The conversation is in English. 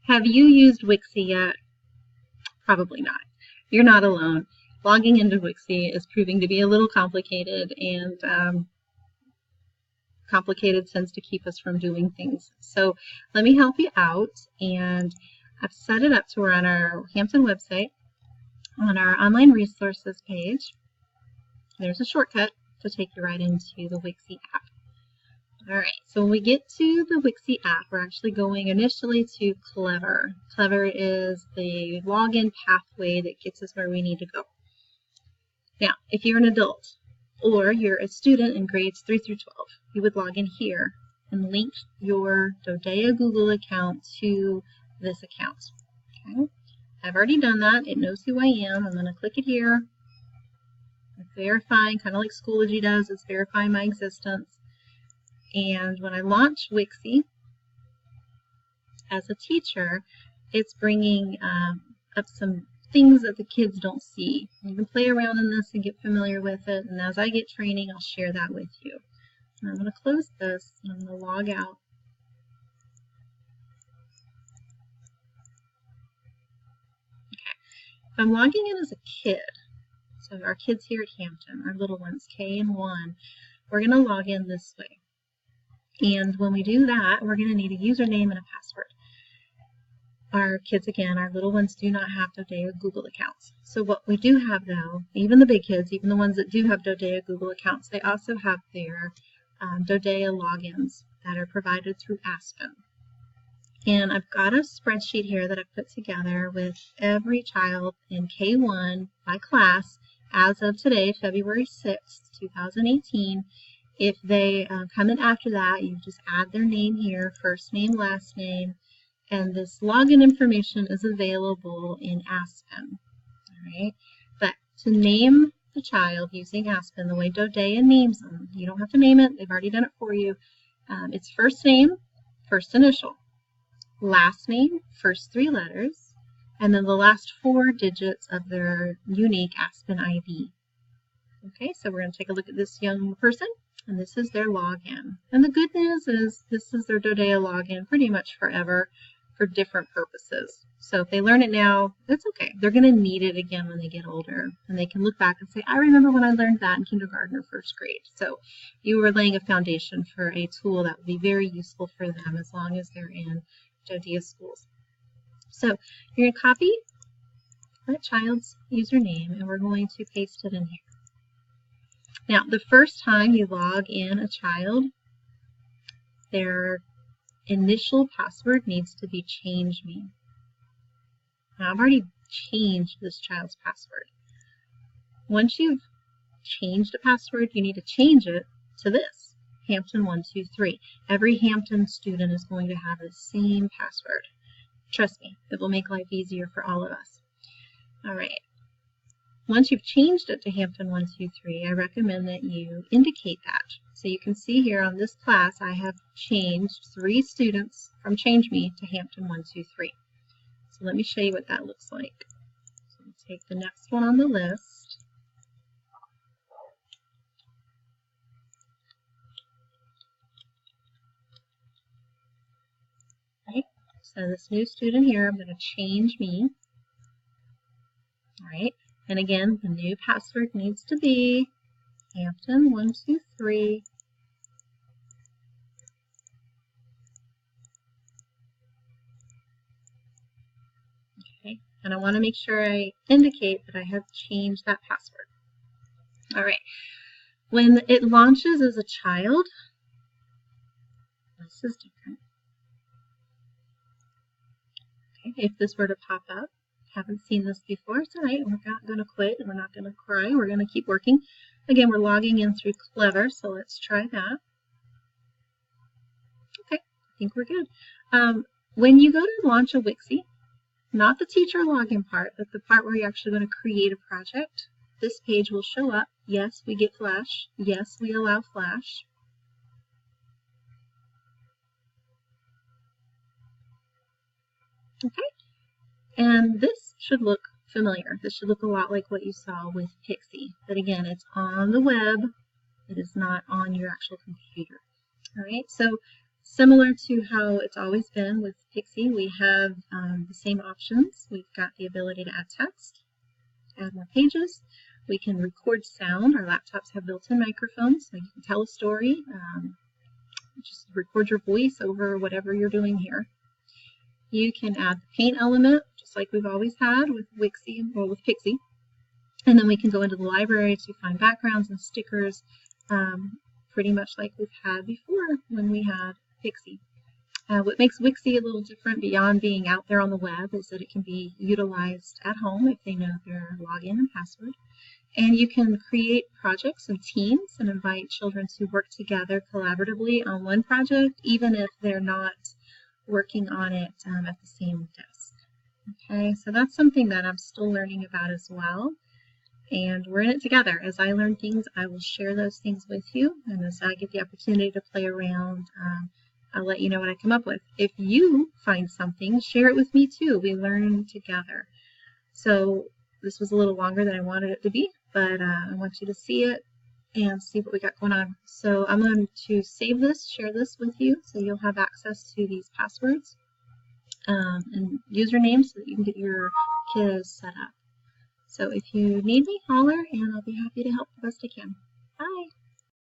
Have you used Wixie yet? Probably not. You're not alone. Logging into Wixie is proving to be a little complicated, and complicated tends to keep us from doing things. So let me help you out, and I've set it up so we're on our Hampton website, on our online resources page. There's a shortcut to take you right into the Wixie app. All right, so when we get to the Wixie app, we're actually going initially to Clever. Clever is the login pathway that gets us where we need to go. Now, if you're an adult or you're a student in grades 3 through 12, you would log in here and link your Dodea Google account to this account. Okay, I've already done that. It knows who I am. I'm going to click it here. It's verifying, kind of like Schoology does. It's verifying my existence. And when I launch Wixie as a teacher, it's bringing up some things that the kids don't see. You can play around in this and get familiar with it, and as I get training, I'll share that with you. And I'm going to close this, and I'm going to log out. Okay, if I'm logging in as a kid, so our kids here at Hampton, our little ones, K and 1, we're going to log in this way. And when we do that, we're going to need a username and a password. Our kids, again, our little ones do not have Dodea Google accounts. So what we do have, though, even the big kids, even the ones that do have Dodea Google accounts, they also have their Dodea logins that are provided through Aspen. And I've got a spreadsheet here that I've put together with every child in K1 by class as of today, February 6th, 2018. If they come in after that, you just add their name here, first name, last name, and this login information is available in Aspen. All right, but to name the child using Aspen the way Dodea names them, you don't have to name it, they've already done it for you. It's first name, first initial, last name, first 3 letters, and then the last 4 digits of their unique Aspen ID. Okay, so we're going to take a look at this young person, and this is their login. And the good news is this is their Dodea login pretty much forever for different purposes. So if they learn it now, that's okay. They're going to need it again when they get older, and they can look back and say, I remember when I learned that in kindergarten or first grade. So you were laying a foundation for a tool that would be very useful for them as long as they're in Dodea schools. So you're going to copy that child's username, and we're going to paste it in here. Now, the first time you log in a child, their initial password needs to be change me. Now, I've already changed this child's password. Once you've changed a password, you need to change it to this, Hampton123. Every Hampton student is going to have the same password. Trust me, it will make life easier for all of us. All right. Once you've changed it to Hampton123, I recommend that you indicate that. So you can see here on this class, I have changed 3 students from Change Me to Hampton123. So let me show you what that looks like. So we'll take the next one on the list. Right. So this new student here, I'm going to change me. All right. And again, the new password needs to be Hampton123. Okay, and I want to make sure I indicate that I have changed that password. All right, when it launches as a child, this is different. Okay, if this were to pop up, haven't seen this before, it's all right. We're not going to quit and we're not going to cry. We're going to keep working. Again, we're logging in through Clever, so let's try that. Okay, I think we're good. When you go to launch a Wixie, not the teacher login part, but the part where you're actually going to create a project, this page will show up. Yes, we get Flash. Yes, we allow Flash. Okay, and this should look familiar. This should look a lot like what you saw with Pixie. But again, it's on the web. It is not on your actual computer. All right, so Similar to how it's always been with Wixie, we have the same options. We've got the ability to add text, add more pages. We can record sound. Our laptops have built-in microphones, so you can tell a story. Just record your voice over whatever you're doing here. You can add the paint element, just like we've always had with Wixie or with Wixie. And then we can go into the library to find backgrounds and stickers, pretty much like we've had before when we had Wixie. What makes Wixie a little different beyond being out there on the web is that it can be utilized at home if they know their login and password. And you can create projects and teams and invite children to work together collaboratively on one project, even if they're not working on it at the same desk. Okay, so that's something that I'm still learning about as well. And we're in it together. As I learn things, I will share those things with you. And as I get the opportunity to play around, I'll let you know what I come up with. If you find something, share it with me too. We learn together. So this was a little longer than I wanted it to be, but I want you to see it and see what we got going on. So I'm going to save this, share this with you, so you'll have access to these passwords and usernames so that you can get your kiddos set up. So if you need me, holler, and I'll be happy to help the best I can. Bye!